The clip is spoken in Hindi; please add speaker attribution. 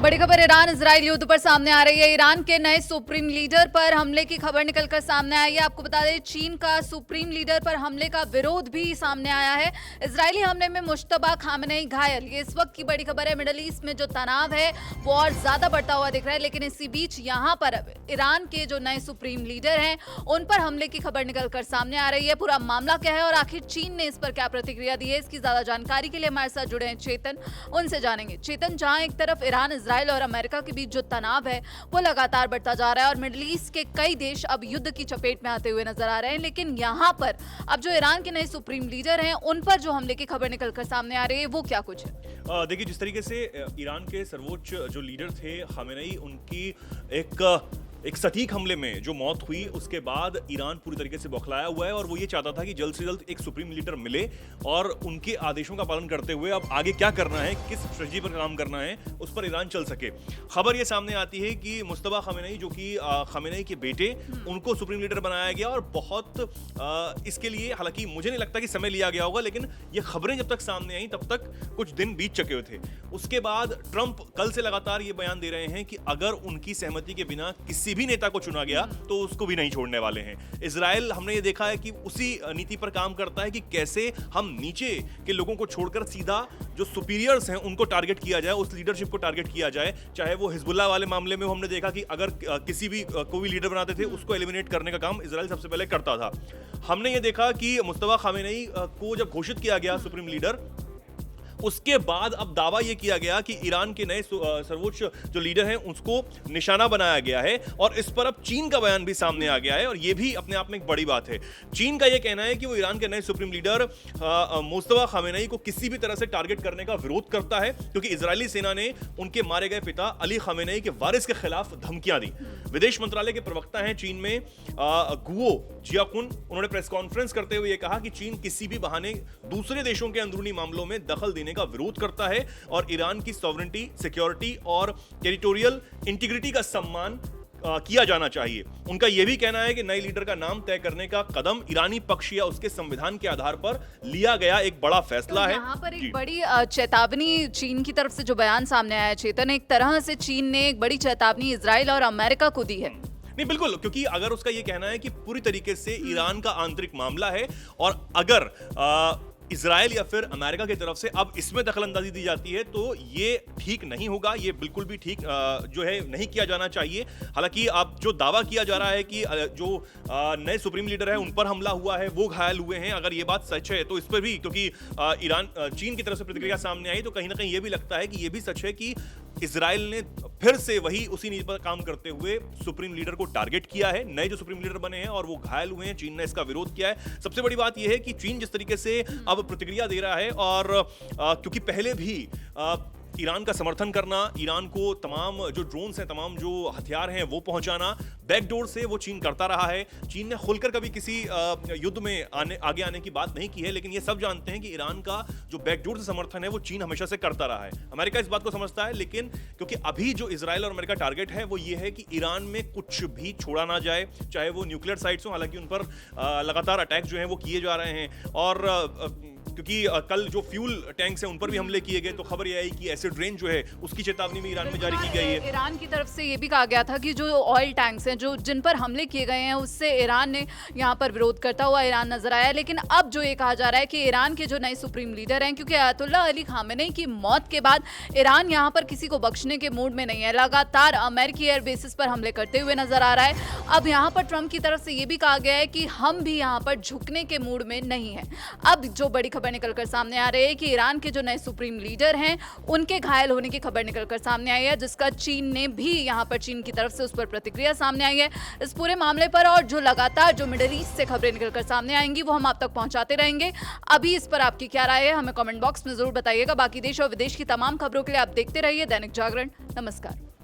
Speaker 1: बड़ी खबर ईरान इजराइल युद्ध पर सामने आ रही है। ईरान के नए सुप्रीम लीडर पर हमले की खबर निकलकर सामने आई है। आपको बता दें, चीन का सुप्रीम लीडर पर हमले का विरोध भी सामने आया है। इजरायली हमले में मुश्तबा खामनेई घायल, ये इस वक्त की बड़ी खबर है। मिडल ईस्ट में जो तनाव है वो और ज्यादा बढ़ता हुआ दिख रहा है, लेकिन इसी बीच यहाँ पर ईरान के जो नए सुप्रीम लीडर हैं उन पर हमले की खबर निकलकर सामने आ रही है। पूरा मामला क्या है और आखिर चीन ने इस पर क्या प्रतिक्रिया दी है, इसकी ज्यादा जानकारी के लिए हमारे साथ जुड़े हैं चेतन, उनसे जानेंगे। चेतन, जहां एक तरफ ईरान इजराइल और अमेरिका के बीच जो तनाव है वो लगातार बढ़ता जा रहा है और मिडिल ईस्ट के कई देश अब युद्ध की चपेट में आते हुए नजर आ रहे हैं, लेकिन यहाँ पर अब जो ईरान के नए सुप्रीम लीडर हैं उन पर जो हमले की खबर निकलकर सामने आ रही है वो क्या कुछ है?
Speaker 2: देखिए, जिस तरीके से ईरान के सर्वोच्च जो लीडर थे खामेनेई, उनकी एक सटीक हमले में जो मौत हुई, उसके बाद ईरान पूरी तरीके से बौखलाया हुआ है और वो ये चाहता था कि जल्द से जल्द एक सुप्रीम लीडर मिले और उनके आदेशों का पालन करते हुए अब आगे क्या करना है, किस स्ट्रेटजी पर काम करना है, उस पर ईरान चल सके। खबर ये सामने आती है कि मुस्तफा खामेनेई, जो कि खामेनेई के बेटे, उनको सुप्रीम लीडर बनाया गया और बहुत इसके लिए, हालांकि मुझे नहीं लगता कि समय लिया गया होगा, लेकिन ये खबरें जब तक सामने आई तब तक कुछ दिन बीत चुके थे। उसके बाद ट्रंप कल से लगातार ये बयान दे रहे हैं कि अगर उनकी सहमति के बिना किसी भी नेता को चुना गया तो उसको भी नहीं छोड़ने वाले हैं। इजराइल, हमने ये देखा है कि उसी नीति पर काम करता है कि कैसे हम नीचे के लोगों को छोड़कर सीधा जो सुपीरियर्स हैं उनको टारगेट किया जाए, उस लीडरशिप को टारगेट किया जाए। चाहे वो हिजबुल्लाह वाले मामले में हमने देखा कि अगर किसी भी को भी लीडर बनाते थे उसको एलिमिनेट करने का काम इजराइल सबसे पहले करता था। हमने ये देखा कि मुस्तफा खामेनेई को जब घोषित किया गया सुप्रीम लीडर, उसके बाद अब दावा यह किया गया कि ईरान के नए सर्वोच्च जो लीडर हैं उसको निशाना बनाया गया है और इस पर अब चीन का बयान भी सामने आ गया है और यह भी अपने आप में एक बड़ी बात है। चीन का यह कहना है कि वो ईरान के नए सुप्रीम लीडर मुस्तफा खामेनेई को किसी भी तरह से टारगेट करने का विरोध करता है, क्योंकि इजरायली सेना ने उनके मारे गए पिता अली खामेनेई के वारिस के खिलाफ धमकियां दी। विदेश मंत्रालय के प्रवक्ता हैं चीन में गुओ जियाकुन, उन्होंने प्रेस कॉन्फ्रेंस करते हुए कहा कि चीन किसी भी बहाने दूसरे देशों के अंदरूनी मामलों में दखल देने का विरोध करता है और ईरान की सॉवरेनिटी, सिक्योरिटी और टेरिटोरियल इंटीग्रिटी का सम्मान किया जाना चाहिए। उनका यह भी कहना है कि नए लीडर का नाम तय करने का कदम ईरानी पक्ष या उसके संविधान के आधार पर लिया गया एक बड़ा फैसला है।
Speaker 1: यहाँ पर एक बड़ी चेतावनी चीन की तरफ से जो बयान सामने आया है चेतन, एक तरह से चीन ने एक बड़ी चेतावनी इजराइल और अमेरिका को दी है।
Speaker 2: नहीं, बिल्कुल, क्योंकि अगर उसका यह कहना है कि पूरी तरीके से ईरान का आंतरिक मामला है और अगर इजराइल या फिर अमेरिका की तरफ से अब इसमें दखलंदाजी दी जाती है तो ये ठीक नहीं होगा, ये बिल्कुल भी ठीक जो है नहीं किया जाना चाहिए। हालांकि अब जो दावा किया जा रहा है कि जो नए सुप्रीम लीडर है उन पर हमला हुआ है, वो घायल हुए हैं, अगर ये बात सच है तो इस पर भी, क्योंकि चीन की तरफ से प्रतिक्रिया सामने आई, तो कहीं ना कहीं ये भी लगता है कि ये भी सच है कि इजराइल ने फिर से वही उसी नीति पर काम करते हुए सुप्रीम लीडर को टारगेट किया है। नए जो सुप्रीम लीडर बने हैं और वो घायल हुए हैं, चीन ने इसका विरोध किया है। सबसे बड़ी बात यह है कि चीन जिस तरीके से अब प्रतिक्रिया दे रहा है और क्योंकि पहले भी ईरान का समर्थन करना, ईरान को तमाम जो ड्रोन्स हैं, तमाम जो हथियार हैं वो पहुंचाना, बैकडोर से वो चीन करता रहा है। चीन ने खुलकर कभी किसी युद्ध में आगे आने की बात नहीं की है, लेकिन ये सब जानते हैं कि ईरान का जो बैकडोर से समर्थन है वो चीन हमेशा से करता रहा है। अमेरिका इस बात को समझता है, लेकिन क्योंकि अभी जो इजराइल और अमेरिका टारगेट है वो ये है कि ईरान में कुछ भी छोड़ा ना जाए, चाहे वो न्यूक्लियर साइट्स हो, हालांकि उन पर लगातार अटैक जो है वो किए जा रहे हैं। और क्योंकि कल जो फ्यूल टैंक्स हैं उन पर भी हमले किए गए, तो खबर यह आई कि एसिड रेन जो है उसकी चेतावनी भी ईरान में जारी की गई है।
Speaker 1: ईरान की तरफ से ये भी कहा गया था कि जो ऑयल टैंक्स हैं जो जिन पर हमले किए गए हैं उससे ईरान ने यहाँ पर विरोध करता हुआ ईरान नजर आया। लेकिन अब जो ये कहा जा रहा है कि ईरान के जो नए सुप्रीम लीडर हैं, क्योंकि अयतुल्ला अली खामेनेई की मौत के बाद ईरान यहाँ पर किसी को बख्शने के मूड में नहीं है, लगातार अमेरिकी एयर बेसिस पर हमले करते हुए नजर आ रहा है। अब यहाँ पर ट्रंप की तरफ से ये भी कहा गया है कि हम भी यहाँ पर झुकने के मूड में नहीं है। अब जो बड़ी खबर निकलकर सामने आ रही है कि ईरान के जो नए सुप्रीम लीडर हैं उनके घायल होने की खबर निकलकर सामने आई है, जिसका चीन ने भी यहाँ पर चीन की तरफ से उस पर प्रतिक्रिया सामने आई है इस पूरे मामले पर। और जो लगातार जो मिडिल ईस्ट से खबरें निकलकर सामने आएंगी वो हम आप तक पहुंचाते रहेंगे। अभी इस पर आपकी क्या राय है हमें कमेंट बॉक्स में जरूर बताइएगा। बाकी देश और विदेश की तमाम खबरों के लिए आप देखते रहिए दैनिक जागरण। नमस्कार।